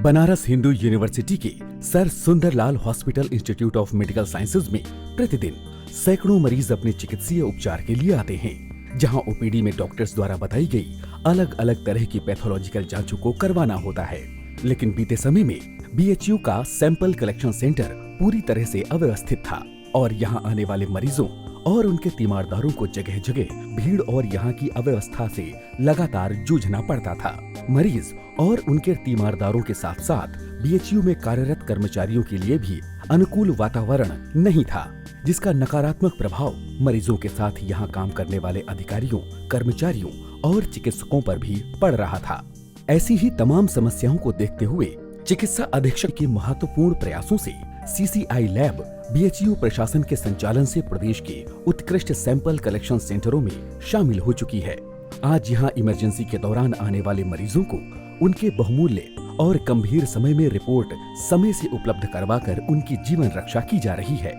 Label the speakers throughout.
Speaker 1: Banaras Hindu university के sir Sundarlal hospital institute of medical sciences में प्रतिदिन सैकड़ों मरीज अपने चिकित्सीय उपचार के लिए आते हैं, जहां ओपीडी में डॉक्टर्स द्वारा बताई गई अलग अलग तरह की पैथोलॉजिकल जांचों को करवाना होता है। लेकिन बीते समय में बीएचयू का सैंपल कलेक्शन सेंटर पूरी तरह से अव्यवस्थित था और यहां आने वाले मरीजों और उनके तीमारदारों को जगह जगह भीड़ और यहाँ की अव्यवस्था से लगातार जूझना पड़ता था। मरीज और उनके तीमारदारों के साथ साथ बीएचयू में कार्यरत कर्मचारियों के लिए भी अनुकूल वातावरण नहीं था, जिसका नकारात्मक प्रभाव मरीजों के साथ यहाँ काम करने वाले अधिकारियों, कर्मचारियों और चिकित्सकों पर भी पड़ रहा था। ऐसी ही तमाम समस्याओं को देखते हुए चिकित्सा अधीक्षक के महत्वपूर्ण प्रयासों से सीसीआई लैब बीएचयू प्रशासन के संचालन से प्रदेश के उत्कृष्ट सैंपल कलेक्शन सेंटरों में शामिल हो चुकी है। आज यहाँ इमरजेंसी के दौरान आने वाले मरीजों को उनके बहुमूल्य और गंभीर समय में रिपोर्ट समय से उपलब्ध करवाकर उनकी जीवन रक्षा की जा रही है।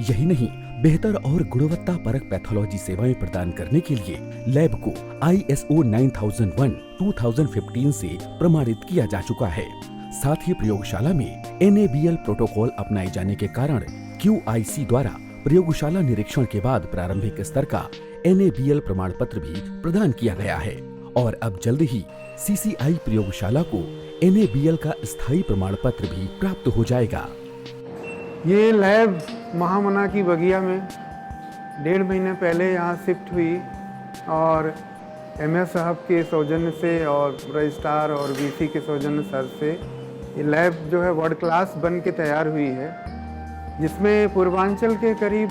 Speaker 1: यही नहीं, बेहतर और गुणवत्ता परक पैथोलॉजी सेवाएं प्रदान करने के लिए लैब को ISO 9001/2015 से प्रमाणित किया जा चुका है। साथ ही प्रयोगशाला में NABL प्रोटोकॉल अपनाए जाने के कारण QIC द्वारा प्रयोगशाला निरीक्षण के बाद प्रारंभिक स्तर का NABL प्रमाण पत्र भी प्रदान किया गया है और अब जल्द ही CCI प्रयोगशाला को NABL का स्थायी प्रमाण पत्र भी प्राप्त हो जाएगा।
Speaker 2: ये लैब महामना की बगिया में 1.5 महीने पहले यहाँ शिफ्ट हुई और MS साहब के सौजन्य से और रजिस्ट्रार और VC के सौजन्य सर से ये लैब जो है वर्ल्ड क्लास बन के तैयार हुई है, जिसमें पूर्वांचल के करीब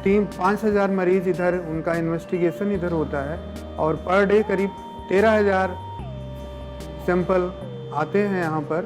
Speaker 2: 5,000 मरीज इधर उनका इन्वेस्टिगेशन इधर होता है और पर डे करीब 13,000 सैंपल आते हैं यहाँ पर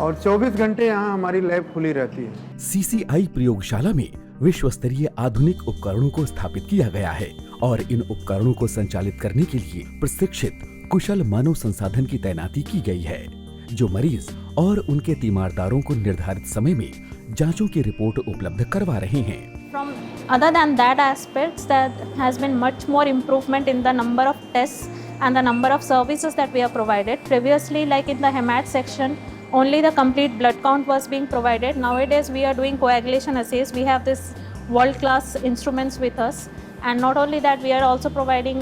Speaker 2: और 24 घंटे यहाँ हमारी लैब खुली रहती है।
Speaker 1: CCI प्रयोगशाला में विश्व स्तरीय आधुनिक उपकरणों को स्थापित किया गया है और इन उपकरणों को संचालित करने के लिए प्रशिक्षित कुशल मानव संसाधन की तैनाती की गई है, जो मरीज और उनके तीमारदारों को निर्धारित समय में जांचों की रिपोर्ट उपलब्ध करवा रहे हैं।
Speaker 3: From other than that aspects, that has been much more improvement in the number of tests and the number of services that we have provided. Previously, like in the hemat section, only the complete blood count was being provided. Nowadays, we are doing coagulation assays. We have this world-class instruments with us. And not only that, we are also providing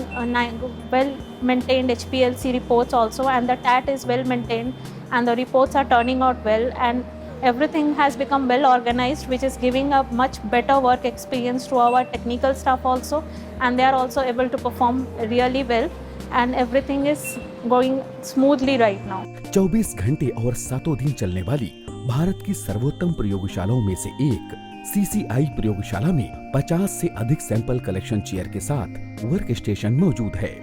Speaker 3: well-maintained HPLC reports also, and the TAT is well-maintained and the reports are turning out well, and everything has become well organized, which is giving a much better work experience to our technical staff also, and they are also able to perform really well, and everything is going smoothly right now.
Speaker 1: 24 घंटे और 7 दिन चलने वाली भारत की सर्वोत्तम प्रयोगशालाओं में से एक CCI प्रयोगशाला में 50 से अधिक सैंपल कलेक्शन चेयर के साथ वर्क स्टेशन मौजूद है।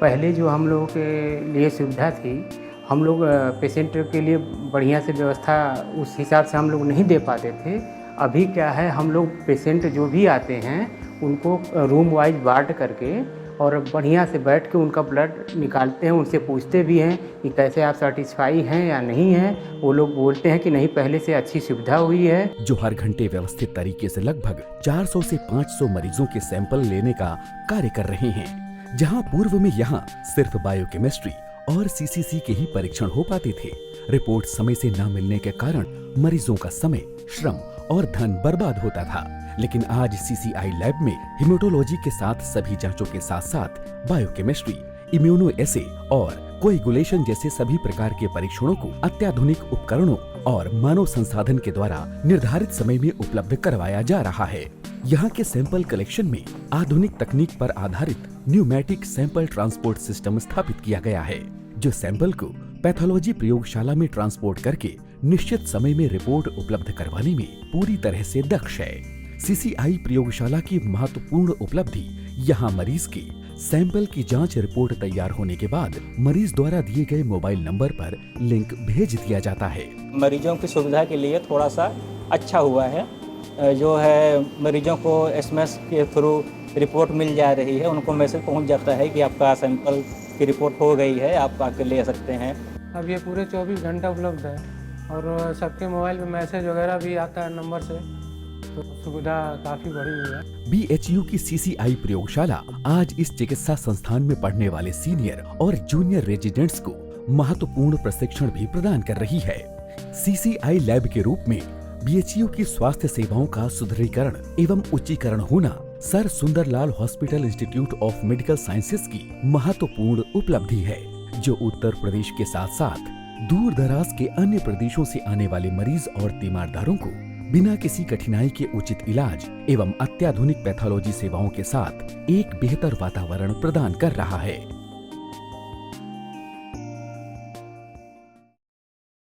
Speaker 4: पहले जो हम लोगों के लिए सुविधा थी, हम लोग पेशेंट के लिए बढ़िया से व्यवस्था उस हिसाब से हम लोग नहीं दे पाते थे। अभी क्या है, हम लोग पेशेंट जो भी आते हैं उनको रूम वाइज बांट करके और बढ़िया से बैठ के उनका ब्लड निकालते हैं, उनसे पूछते भी हैं कि कैसे आप सेटिस्फाई हैं या नहीं हैं। वो लोग बोलते हैं कि नहीं, पहले से अच्छी सुविधा हुई है।
Speaker 1: जो हर घंटे व्यवस्थित तरीके से लगभग 400 से 500 मरीजों के सैंपल लेने का कार्य कर रहे हैं, जहां पूर्व में यहां सिर्फ बायोकेमिस्ट्री और CCC के ही परीक्षण हो पाते थे। रिपोर्ट समय से न मिलने के कारण मरीजों का समय, श्रम और धन बर्बाद होता था, लेकिन आज CCI लैब में हेमेटोलॉजी के साथ सभी जांचों के साथ साथ बायोकेमिस्ट्री, इम्यूनो एसे और कोएगुलेशन जैसे सभी प्रकार के परीक्षणों को अत्याधुनिक उपकरणों और मानव संसाधन के द्वारा निर्धारित समय में उपलब्ध करवाया जा रहा है। यहाँ के सैंपल कलेक्शन में आधुनिक तकनीक पर आधारित न्यूमेटिक सैंपल ट्रांसपोर्ट सिस्टम स्थापित किया गया है, जो सैंपल को पैथोलॉजी प्रयोगशाला में ट्रांसपोर्ट करके निश्चित समय में रिपोर्ट उपलब्ध करवाने में पूरी तरह से दक्ष है। CCI प्रयोगशाला की महत्वपूर्ण उपलब्धि यहाँ मरीज की सैंपल की जांच रिपोर्ट तैयार होने के बाद मरीज द्वारा दिए गए मोबाइल नंबर पर लिंक भेज दिया जाता है।
Speaker 5: मरीजों की सुविधा के लिए थोड़ा सा अच्छा हुआ है, जो है मरीजों को SMS के थ्रू रिपोर्ट मिल जा रही है, उनको मैसेज पहुंच जाता है कि आपका सैंपल की रिपोर्ट हो गई है, आप आके ले सकते हैं।
Speaker 2: अब ये पूरे 24 घंटा उपलब्ध है और सबके मोबाइल पे मैसेज वगैरह भी आता है नंबर से, तो सुविधा काफ़ी बढ़ी हुई है।
Speaker 1: BHU की CCI प्रयोगशाला आज इस चिकित्सा संस्थान में पढ़ने वाले सीनियर और जूनियर रेजिडेंट्स को महत्वपूर्ण प्रशिक्षण भी प्रदान कर रही है। CCI लैब के रूप में BHU की स्वास्थ्य सेवाओं का सुदृढ़ीकरण एवं उच्चीकरण होना sir Sundarlal hospital institute of medical sciences की महत्वपूर्ण उपलब्धि है, जो उत्तर प्रदेश के साथ साथ दूर दराज के अन्य प्रदेशों से आने वाले मरीज और तीमारदारों को बिना किसी कठिनाई के उचित इलाज एवं अत्याधुनिक पैथोलॉजी सेवाओं के साथ एक बेहतर वातावरण प्रदान कर रहा है।